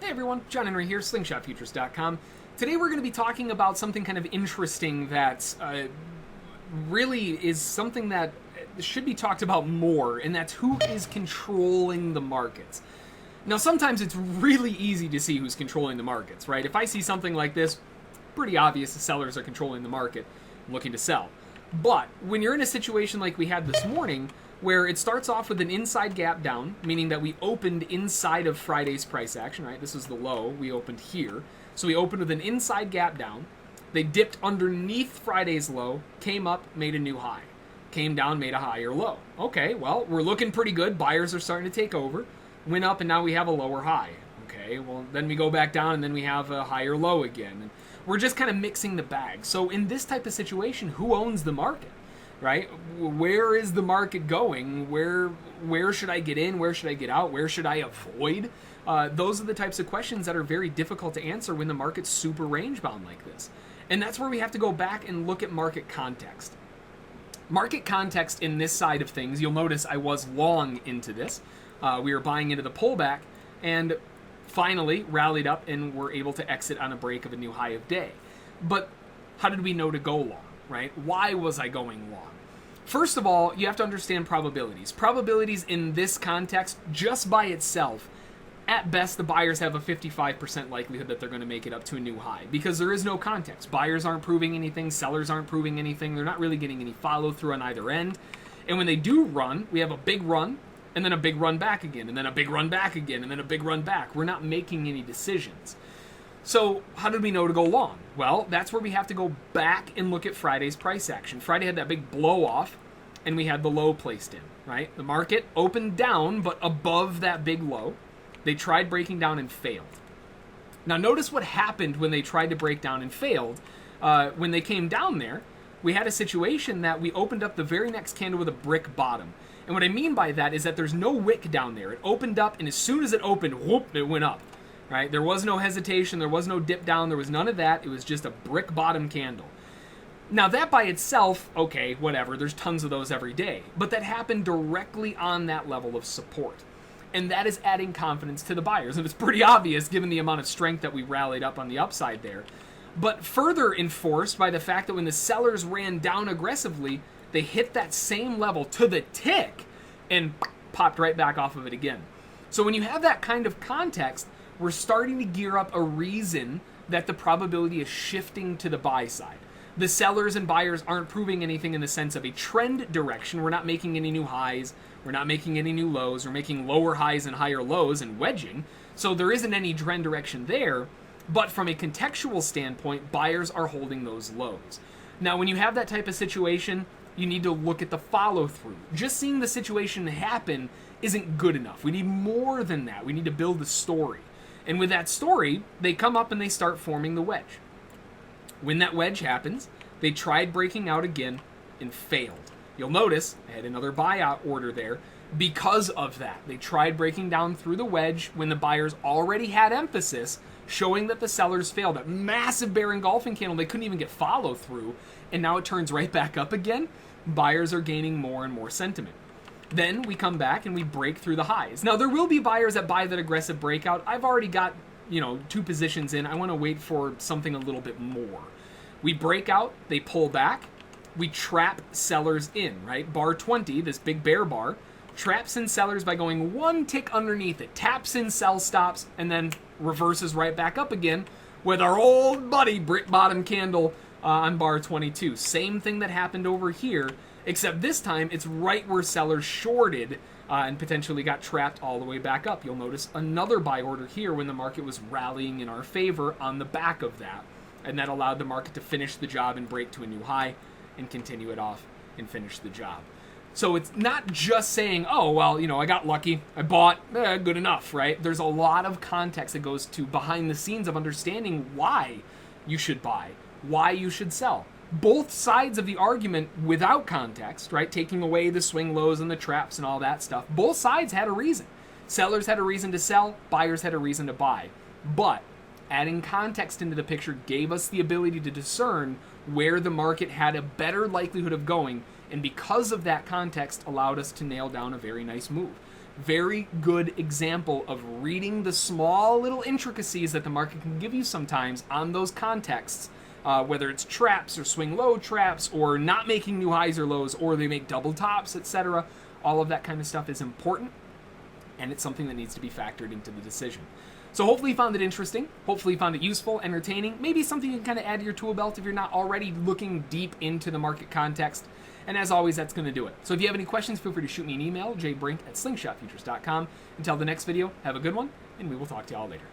Hey everyone, John Henry here, slingshotfutures.com. Today we're going to be talking about something kind of interesting that really is something that should be talked about more, and that's who is controlling the markets. Now sometimes it's really easy to see who's controlling the markets, right? If I see something like this, pretty obvious the sellers are controlling the market and looking to sell. But when you're in a situation like we had this morning, where it starts off with an inside gap down, meaning that we opened inside of Friday's price action, right? This is the low, we opened here. So we opened with an inside gap down. They dipped underneath Friday's low, came up, made a new high. Came down, made a higher low. Okay, well, we're looking pretty good. Buyers are starting to take over. Went up, and now we have a lower high. Okay, well, then we go back down, and then we have a higher low again. And we're just kind of mixing the bag. So in this type of situation, who owns the market? Right? Where is the market going? Where should I get in? Where should I get out? Where should I avoid? Those are the types of questions that are very difficult to answer when the market's super range bound like this. And that's where we have to go back and look at market context. Market context in this side of things, you'll notice I was long into this. We were buying into the pullback and finally rallied up and were able to exit on a break of a new high of day. But how did we know to go long? Right? Why was I going long? First of all, you have to understand probabilities. Probabilities in this context, just by itself, at best, the buyers have a 55% likelihood that they're going to make it up to a new high because there is no context. Buyers aren't proving anything. Sellers aren't proving anything. They're not really getting any follow through on either end. And when they do run, we have a big run and then a big run back again and then a big run back again and then a big run back. We're not making any decisions. So how did we know to go long? Well, that's where we have to go back and look at Friday's price action. Friday had that big blow off, and we had the low placed in, right? The market opened down, but above that big low. They tried breaking down and failed. Now notice what happened when they tried to break down and failed. When they came down there, we had a situation that we opened up the very next candle with a brick bottom. And what I mean by that is that there's no wick down there. It opened up, and as soon as it opened, whoop, it went up. Right? There was no hesitation, there was no dip down, there was none of that. It was just a brick bottom candle. Now that by itself, okay, whatever, there's tons of those every day. But that happened directly on that level of support. And that is adding confidence to the buyers. And it's pretty obvious given the amount of strength that we rallied up on the upside there. But further enforced by the fact that when the sellers ran down aggressively, they hit that same level to the tick and popped right back off of it again. So when you have that kind of context, we're starting to gear up a reason that the probability is shifting to the buy side. The sellers and buyers aren't proving anything in the sense of a trend direction. We're not making any new highs. We're not making any new lows. We're making lower highs and higher lows and wedging. So there isn't any trend direction there. But from a contextual standpoint, buyers are holding those lows. Now, when you have that type of situation, you need to look at the follow through. Just seeing the situation happen isn't good enough. We need more than that. We need to build a story. And with that story, they come up and they start forming the wedge. When that wedge happens, they tried breaking out again and failed. You'll notice I had another buyout order there because of that. They tried breaking down through the wedge when the buyers already had emphasis, showing that the sellers failed. That massive bear engulfing candle, they couldn't even get follow through, and now it turns right back up again. Buyers are gaining more and more sentiment. Then we come back and we break through the highs. Now, there will be buyers that buy that aggressive breakout. I've already got, 2 positions in. I want to wait for something a little bit more. We break out, they pull back, we trap sellers in, right? Bar 20, this big bear bar, traps in sellers by going one tick underneath it, taps in sell stops, and then reverses right back up again with our old buddy brick bottom candle on bar 22. Same thing that happened over here, except this time it's right where sellers shorted and potentially got trapped all the way back up. You'll notice another buy order here when the market was rallying in our favor on the back of that. And that allowed the market to finish the job and break to a new high and continue it off and finish the job. So it's not just saying, oh, well, I got lucky, I bought, good enough, right? There's a lot of context that goes to behind the scenes of understanding why you should buy, why you should sell. Both sides of the argument without context, right? Taking away the swing lows and the traps and all that stuff. Both sides had a reason. Sellers had a reason to sell, buyers had a reason to buy. But adding context into the picture gave us the ability to discern where the market had a better likelihood of going, and because of that context allowed us to nail down a very nice move. Very good example of reading the small little intricacies that the market can give you sometimes on those contexts, whether it's traps or swing low traps or not making new highs or lows, or they make double tops, etc. All of that kind of stuff is important, and it's something that needs to be factored into the decision. So hopefully you found it interesting. Hopefully you found it useful, entertaining, maybe something you can kind of add to your tool belt if you're not already looking deep into the market context. And as always, that's going to do it. So if you have any questions, feel free to shoot me an email, jbrink@slingshotfutures.com. Until the next video, have a good one, and we will talk to y'all later.